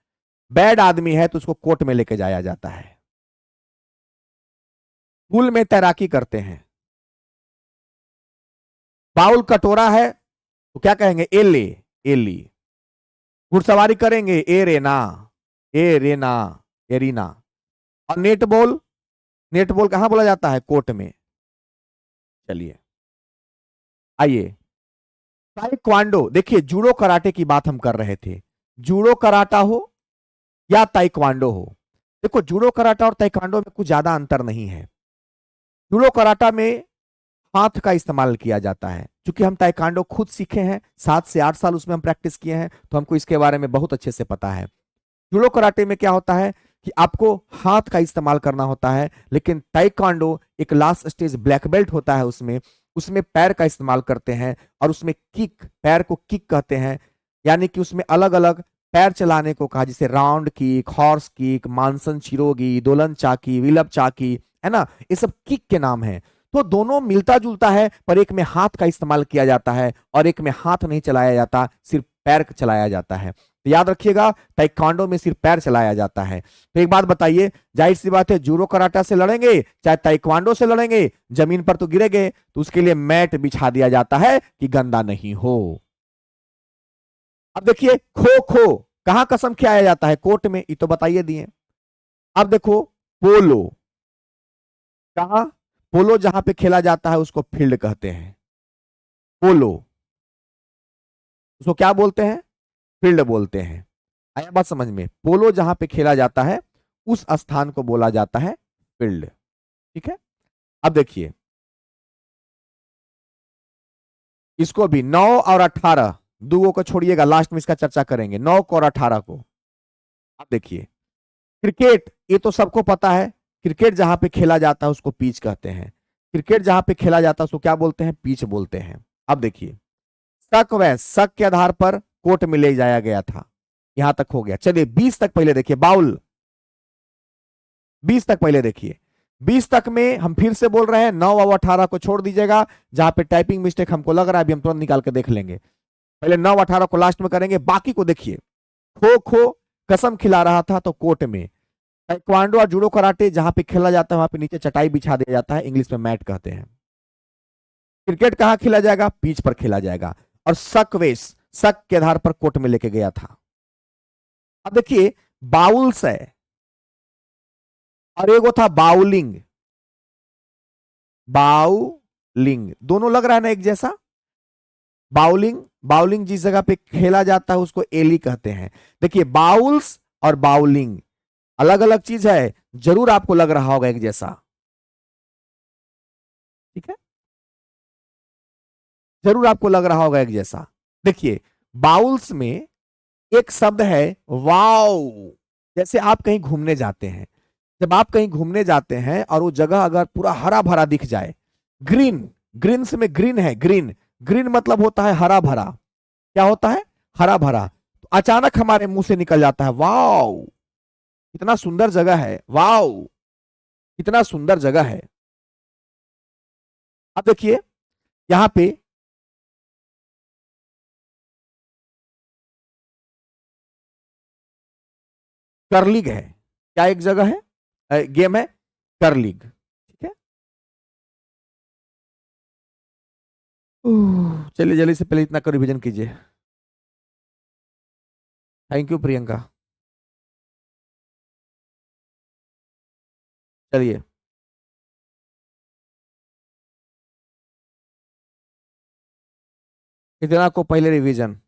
बैड आदमी है तो उसको कोर्ट में लेके जाया जाता है। पूल में तैराकी करते हैं। बाउल कटोरा है तो क्या कहेंगे, एले, एली। घुड़सवारी करेंगे, ए रेना, ए रेना, एरीना। और नेट बॉल, नेट बॉल कहां बोला जाता है, कोर्ट में। चलिए, आइए, ताइक्वांडो, देखिए जूडो कराटे की बात हम कर रहे थे। जूडो कराटा हो या ताइक्वांडो हो, देखो जूडो कराटा और ताइक्वांडो में कुछ ज्यादा अंतर नहीं है। जूडो कराटा में हाथ का इस्तेमाल किया जाता है। क्योंकि हम ताइक्वांडो खुद सीखे हैं, 7 से 8 साल उसमें हम प्रैक्टिस किए हैं, तो हमको इसके बारे में बहुत अच्छे से पता है। जूडो कराटे में क्या होता है कि आपको हाथ का इस्तेमाल करना होता है, लेकिन ताइक्वांडो एक लास्ट स्टेज ब्लैक बेल्ट होता है, उसमें उसमें पैर का इस्तेमाल करते हैं। और उसमें किक, पैर को किक कहते हैं, यानी कि उसमें अलग अलग पैर चलाने को कहा, जैसे राउंड किक, हॉर्स किक, मानसन चिरोगी, दोलन चाकी, विलप चाकी, है ना, ये सब किक के नाम है। तो दोनों मिलता जुलता है, पर एक में हाथ का इस्तेमाल किया जाता है और एक में हाथ नहीं चलाया जाता, सिर्फ पैर चलाया जाता है। तो याद रखिएगा, ताइक्वांडो में सिर्फ पैर चलाया जाता है। तो एक बात बताइए, जाहिर सी बात है, जूडो कराटा से लड़ेंगे चाहे ताइक्वांडो से लड़ेंगे, जमीन पर तो गिरेंगे, तो उसके लिए मैट बिछा दिया जाता है कि गंदा नहीं हो। अब देखिए, खो खो कहां कसम खिलाया जाता है? कोर्ट में, ये तो बताइए दिए। अब देखो, पोलो कहां? पोलो जहां पे खेला जाता है उसको फील्ड कहते हैं। पोलो, उसको क्या बोलते हैं? फील्ड बोलते हैं। आया बात समझ में? पोलो जहां पे खेला जाता है उस स्थान को बोला जाता है फील्ड। ठीक है। अब देखिए, इसको भी 9 और 18, दुगो को छोड़िएगा, लास्ट में इसका चर्चा करेंगे, 9 और 18 को। अब देखिए, क्रिकेट, ये तो सबको पता है, क्रिकेट जहां पे खेला जाता है उसको पिच कहते हैं। क्रिकेट जहां पे खेला जाता है उसको क्या बोलते हैं? पिच बोलते हैं। अब देखिए, शक व शक के आधार पर कोर्ट में ले जाया गया था, यहां तक हो गया। चलिए 20 तक पहले देखिए, बाउल, 20 तक पहले देखिए। 20 तक में हम फिर से बोल रहे हैं, 9 और 18 को छोड़ दीजिएगा, जहां पे टाइपिंग मिस्टेक हमको लग रहा है, अभी हम तुरंत निकाल के देख लेंगे। पहले 9 18 को लास्ट में करेंगे, बाकी को देखिए। खो खो कसम खिला रहा था तो कोर्ट में। ताइक्वांडो और जूडो कराटे जहां पे खेला जाता है वहां पे नीचे चटाई बिछा दिया जाता है, इंग्लिश में मैट कहते हैं। क्रिकेट कहां खेला जाएगा? पिच पर खेला जाएगा। और शक वेश, शक के आधार पर कोर्ट में लेके गया था। अब देखिए, बाउल्स है और एगो था बाउलिंग। बाउलिंग दोनों लग रहा है ना एक जैसा? बाउलिंग, बाउलिंग जिस जगह पे खेला जाता है उसको एली कहते हैं। देखिए, बाउल्स और बाउलिंग अलग अलग चीज है, जरूर आपको लग रहा होगा एक जैसा। ठीक है, जरूर आपको लग रहा होगा एक जैसा। देखिए, बाउल्स में एक शब्द है वाओ। जैसे आप कहीं घूमने जाते हैं, जब आप कहीं घूमने जाते हैं और वो जगह अगर पूरा हरा भरा दिख जाए, ग्रीन, ग्रीन से में ग्रीन है, ग्रीन, ग्रीन मतलब होता है हरा भरा। क्या होता है? हरा भरा। तो अचानक हमारे मुंह से निकल जाता है वाओ, कितना सुंदर जगह है, वाओ कितना सुंदर जगह है। अब देखिए, यहां पे करलिग है। क्या एक जगह है, गेम है करलिग। ठीक है। चलिए जल्दी से पहले इतना कर रिविजन कीजिए। Thank you Priyanka. चलिए, इतना को पहले रिवीजन।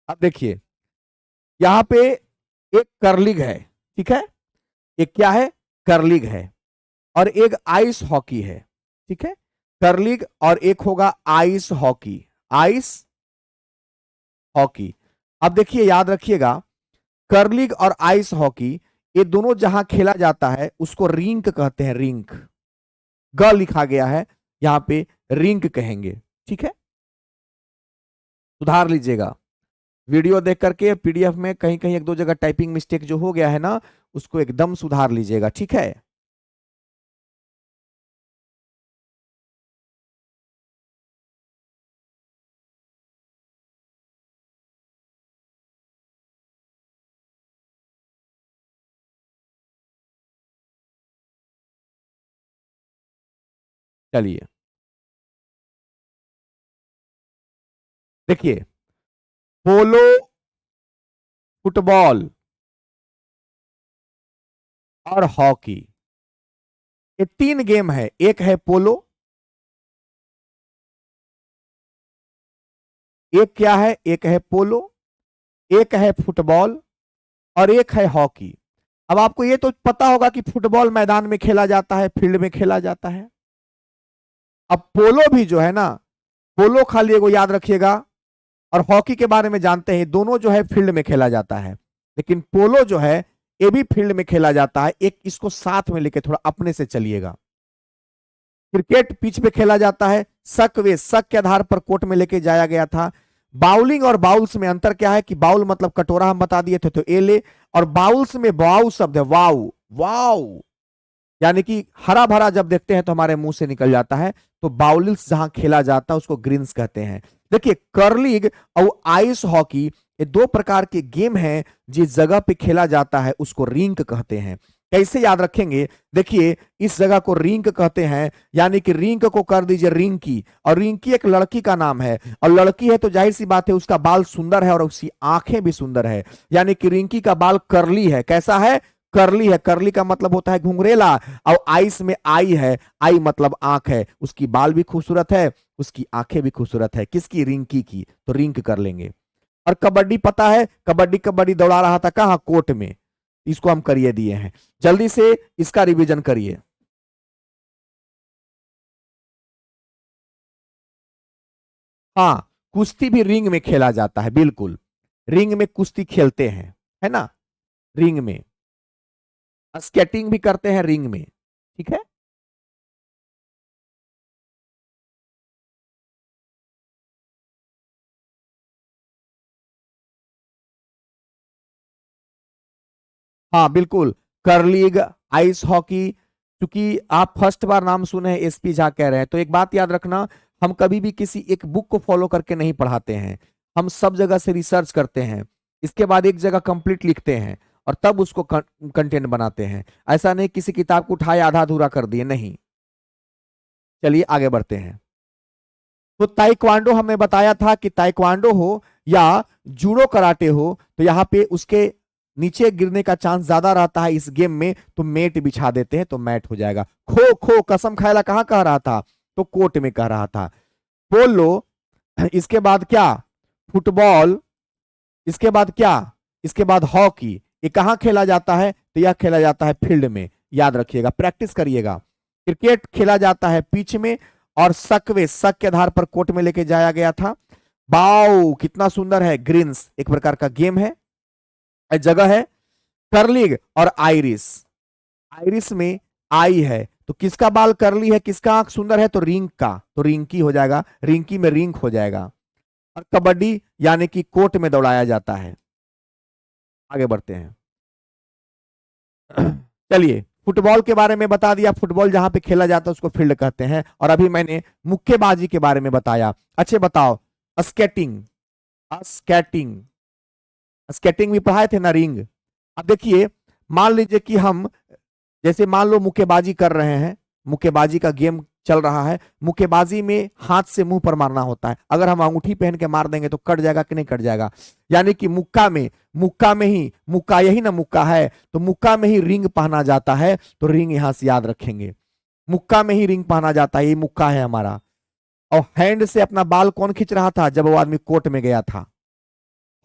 अब देखिए, यहाँ पे एक करलिग है, ठीक है, एक क्या है? करलिग है। और एक आइस हॉकी है। ठीक है, करलिग और एक होगा आइस हॉकी, आइस हॉकी। अब देखिए, याद रखिएगा, करलिग और आइस हॉकी, ये दोनों जहां खेला जाता है उसको रिंक कहते हैं, रिंक। ग लिखा गया है यहां पे, रिंक कहेंगे। ठीक है, सुधार लीजिएगा। वीडियो देख करके पीडीएफ में कहीं कहीं एक दो जगह टाइपिंग मिस्टेक जो हो गया है ना, उसको एकदम सुधार लीजिएगा। ठीक है। चलिए देखिए, पोलो, फुटबॉल और हॉकी, ये तीन गेम है। एक है पोलो, एक क्या है, एक है पोलो, एक है फुटबॉल और एक है हॉकी। अब आपको ये तो पता होगा कि फुटबॉल मैदान में खेला जाता है, फील्ड में खेला जाता है। अब पोलो भी जो है ना, पोलो खाली एगो याद रखिएगा, और हॉकी के बारे में जानते हैं, दोनों जो है फील्ड में खेला जाता है। लेकिन पोलो जो है ये भी फील्ड में खेला जाता है। एक इसको साथ में लेके थोड़ा अपने से चलिएगा। क्रिकेट पिच पे खेला जाता है, शक वे शक के आधार पर कोर्ट में लेके जाया गया था। बाउलिंग और बाउल्स में अंतर क्या है कि बाउल मतलब कटोरा हम बता दिए थे, तो ए ले, और बाउल्स में वाउ शब्द है, वाउ वाउ, यानी कि हरा भरा जब देखते हैं तो हमारे मुंह से निकल जाता है। तो बाउलिंग्स जहां खेला जाता है उसको ग्रीन्स कहते हैं। देखिए, कर्लिंग और आइस हॉकी ये दो प्रकार के गेम हैं। जिस जगह पे खेला जाता है उसको रिंक कहते हैं। कैसे याद रखेंगे, देखिए इस जगह को रिंक कहते हैं, यानी कि रिंक को कर दीजिए रिंकी, और रिंकी एक लड़की का नाम है, और लड़की है तो जाहिर सी बात है उसका बाल सुंदर है और उसकी आंखें भी सुंदर है, यानी कि रिंकी का बाल करली है। कैसा है, करली है। करली का मतलब होता है घुंघरेला, और आइस में आई है, आई मतलब आंख है। उसकी बाल भी खूबसूरत है, उसकी आंखें भी खूबसूरत है, किसकी, रिंकी की, तो रिंक कर लेंगे। और कबड्डी पता है, कबड्डी कबड्डी दौड़ा रहा था कहाँ, कोर्ट में, इसको हम करिए दिए हैं। जल्दी से इसका रिवीजन करिए। हाँ, कुश्ती भी रिंग में खेला जाता है, बिल्कुल, रिंग में कुश्ती खेलते हैं, है ना, रिंग में। स्केटिंग भी करते हैं रिंग में, ठीक है। हाँ बिल्कुल, कर्लिंग, आइस हॉकी। क्योंकि आप फर्स्ट बार नाम सुने हैं, एसपी झा कह रहे हैं, तो एक बात याद रखना, हम कभी भी किसी एक बुक को फॉलो करके नहीं पढ़ाते हैं। हम सब जगह से रिसर्च करते हैं, इसके बाद एक जगह कंप्लीट लिखते हैं और तब उसको कंटेंट बनाते हैं। ऐसा नहीं किसी किताब को उठाए आधा अधूरा कर दिए, नहीं। चलिए आगे बढ़ते हैं। तो ताइक्वांडो हमने बताया था कि ताइक्वांडो हो या जूडो कराटे हो, तो यहाँ पे उसके नीचे गिरने का चांस ज्यादा रहता है। इस गेम में तो मेट बिछा देते हैं तो मैट हो जाएगा। खो खो कसम खायला कहाँ कह रहा था, तो कोर्ट में कह रहा था। पोलो, इसके बाद क्या, फुटबॉल, इसके बाद क्या, इसके बाद हॉकी। ये कहाँ खेला जाता है, तो यह खेला जाता है फील्ड में, याद रखिएगा, प्रैक्टिस करिएगा। क्रिकेट खेला जाता है पिच में, और सकवे शक के आधार पर कोर्ट में लेके जाया गया था। बाउ कितना सुंदर है, ग्रीन्स एक प्रकार का गेम है, जगह है। कर्लिंग और आइरिस, आइरिस में आई है, तो किसका बाल करली है, किसका आंख सुंदर है, तो रिंग का, तो रिंकी हो जाएगा, रिंकी में रिंक हो जाएगा। और कबड्डी यानी कि कोर्ट में दौड़ाया जाता है। आगे बढ़ते हैं। चलिए, फुटबॉल के बारे में बता दिया, फुटबॉल जहां पे खेला जाता है उसको फील्ड कहते हैं। और अभी मैंने मुक्केबाजी के बारे में बताया। अच्छे बताओ, स्केटिंग, स्केटिंग, स्केटिंग भी पढ़ाए थे ना, रिंग। अब देखिए, मान लीजिए कि हम, जैसे मान लो मुक्केबाजी कर रहे हैं, मुक्केबाजी का गेम चल रहा है। मुक्केबाजी में हाथ से मुंह पर मारना होता है। अगर हम अंगूठी पहन के मार देंगे तो कट जाएगा कि नहीं कट जाएगा। यानी कि मुक्का में, मुक्का में ही, मुक्का यही ना मुक्का है, तो मुक्का में ही रिंग पहना जाता है। तो रिंग यहां से याद रखेंगे, मुक्का में ही रिंग पहना जाता है, ये मुक्का है हमारा। और हैंड से अपना बाल कौन खींच रहा था, जब वो आदमी कोर्ट में गया था।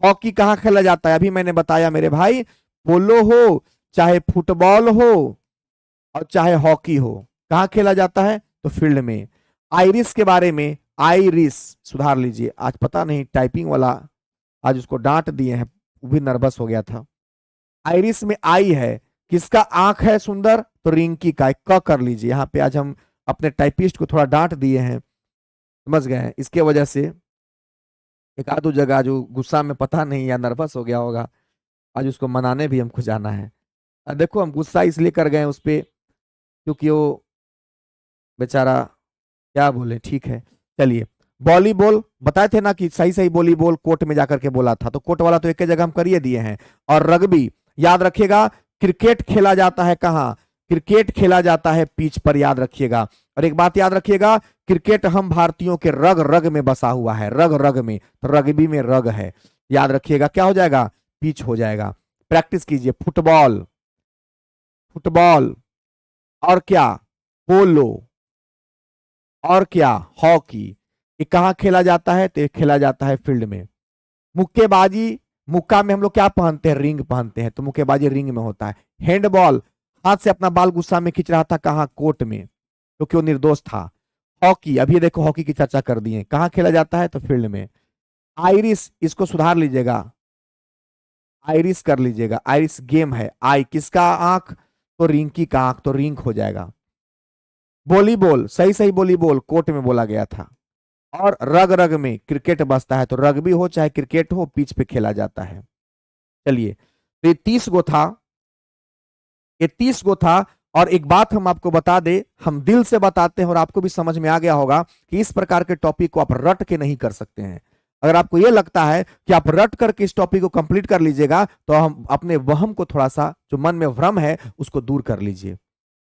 हॉकी कहाँ खेला जाता है, अभी मैंने बताया मेरे भाई, पोलो हो चाहे फुटबॉल हो और चाहे हॉकी हो, कहाँ खेला जाता है, तो फील्ड में। आइरिस के बारे में, आइरिस सुधार लीजिए, आज पता नहीं टाइपिंग वाला आज उसको डांट दिए हैं, वो भी नर्वस हो गया था। आइरिस में आई है, किसका आंख है सुंदर, तो रिंकी का, क कर लीजिए। यहाँ पे आज हम अपने टाइपिस्ट को थोड़ा डांट दिए हैं, समझ गए हैं, इसके वजह से एक आध जगह जो गुस्सा में पता नहीं या नर्वस हो गया होगा, आज उसको मनाने भी हमको जाना है। देखो हम गुस्सा इसलिए कर गए उस पर, क्योंकि वो बेचारा, क्या बोले, ठीक है। चलिए, वॉलीबॉल बताए थे ना कि सही सही वॉलीबॉल कोर्ट में जाकर के बोला था, तो कोर्ट वाला तो एक ही जगह हम करिए दिए हैं। और रग्बी याद रखिएगा, क्रिकेट खेला जाता है कहाँ, क्रिकेट खेला जाता है पिच पर, याद रखिएगा। और एक बात याद रखिएगा, क्रिकेट हम भारतीयों के रग रग में बसा हुआ है, रग रग में, तो रग्बी में रग है। याद रखिएगा क्या हो जाएगा, पिच हो जाएगा। प्रैक्टिस कीजिए। फुटबॉल, फुटबॉल, और क्या, पोलो, और क्या, हॉकी। ये कहाँ खेला जाता है, तो ये खेला जाता है फील्ड में। मुक्केबाजी, मुक्का में हम लोग क्या पहनते हैं, रिंग पहनते हैं, तो मुक्केबाजी रिंग में होता है। हैंडबॉल, हाथ से अपना बाल गुस्सा में खींच रहा था, कहाँ, कोर्ट में, क्योंकि वो निर्दोष था। हॉकी, अभी देखो हॉकी की चर्चा कर दी है, कहाँ खेला जाता है, तो फील्ड में। आइरिस, इसको सुधार लीजिएगा, आइरिस कर लीजिएगा, आइरिस गेम है। आई किसका आंख, तो रिंकी का आंख, तो रिंक हो जाएगा। वॉलीबॉल, सही सही, वॉलीबॉल कोर्ट में बोला गया था। और रग रग में क्रिकेट बसता है, तो रग्बी हो चाहे क्रिकेट हो, पिच पे खेला जाता है। चलिए, तो ये 30 गो था, ये 30 गो था। और एक बात हम आपको बता दे, हम दिल से बताते हैं, और आपको भी समझ में आ गया होगा कि इस प्रकार के टॉपिक को आप रट के नहीं कर सकते हैं। अगर आपको यह लगता है कि आप रट करके इस टॉपिक को कंप्लीट कर लीजिएगा, तो हम अपने वहम को थोड़ा सा, जो मन में भ्रम है, उसको दूर कर लीजिए।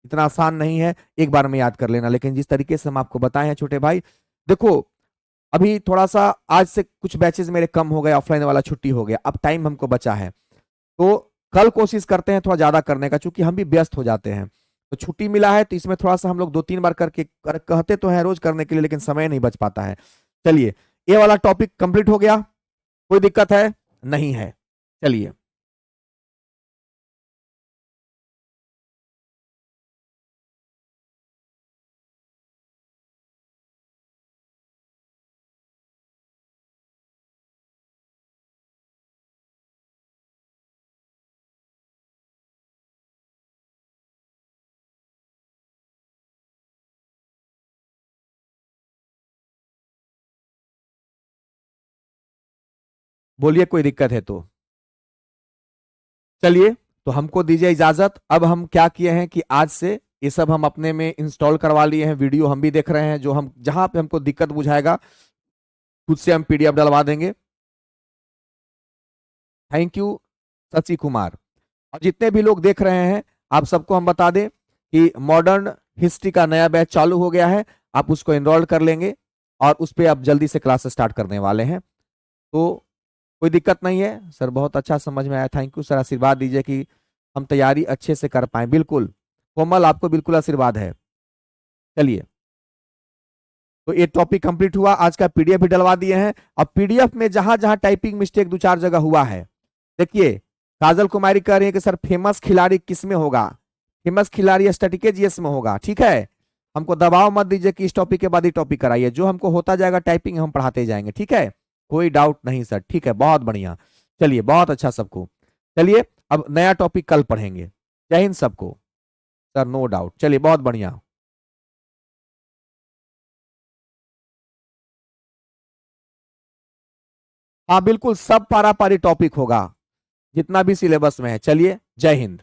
इतना आसान नहीं है एक बार में याद कर लेना, लेकिन जिस तरीके से हम आपको बताए हैं छोटे भाई, देखो अभी थोड़ा सा आज से कुछ बैचेस मेरे कम हो गए, ऑफलाइन वाला छुट्टी हो गया, अब टाइम हमको बचा है, तो कल कोशिश करते हैं थोड़ा ज्यादा करने का, क्योंकि हम भी व्यस्त हो जाते हैं। तो छुट्टी मिला है, तो इसमें थोड़ा सा हम लोग 2-3 बार करके कहते तो हैं रोज करने के लिए, लेकिन समय नहीं बच पाता है। चलिए, ये वाला टॉपिक कंप्लीट हो गया, कोई दिक्कत है, नहीं है। चलिए, बोलिए कोई दिक्कत है तो। चलिए, तो हमको दीजिए इजाजत। अब हम क्या किए हैं कि आज से ये सब हम अपने में इंस्टॉल करवा लिए हैं, वीडियो हम भी देख रहे हैं, जो हम जहां पे हमको दिक्कत बुझाएगा खुद से हम पीडीएफ डलवा देंगे। Thank you Shashi Kumar. और जितने भी लोग देख रहे हैं, आप सबको हम बता दें कि मॉडर्न हिस्ट्री का नया बैच चालू हो गया है, आप उसको एनरोल कर लेंगे, और उस पर आप जल्दी से क्लास स्टार्ट करने वाले हैं। तो कोई दिक्कत नहीं है सर, बहुत अच्छा समझ में आया, थैंक यू सर। आशीर्वाद दीजिए कि हम तैयारी अच्छे से कर पाए। बिल्कुल कोमल, आपको बिल्कुल आशीर्वाद है। चलिए, तो ये टॉपिक कंप्लीट हुआ, आज का पीडीएफ भी डलवा दिए हैं। अब पीडीएफ में जहां जहां टाइपिंग मिस्टेक 2-4 जगह हुआ है, देखिए काजल कुमारी कह रही है कि सर फेमस खिलाड़ी किस में होगा, फेमस खिलाड़ी स्टैटिक जीएस में होगा। ठीक है, हमको दबाव मत दीजिए कि इस टॉपिक के बाद ही टॉपिक कराइए, जो हमको होता जाएगा टाइपिंग हम पढ़ाते जाएंगे। ठीक है, कोई डाउट नहीं सर, ठीक है, बहुत बढ़िया। चलिए, बहुत अच्छा सबको। चलिए, अब नया टॉपिक कल पढ़ेंगे। जय हिंद सबको। सर नो डाउट, चलिए बहुत बढ़िया। हाँ बिल्कुल, सब पारा पारी टॉपिक होगा जितना भी सिलेबस में है। चलिए, जय हिंद।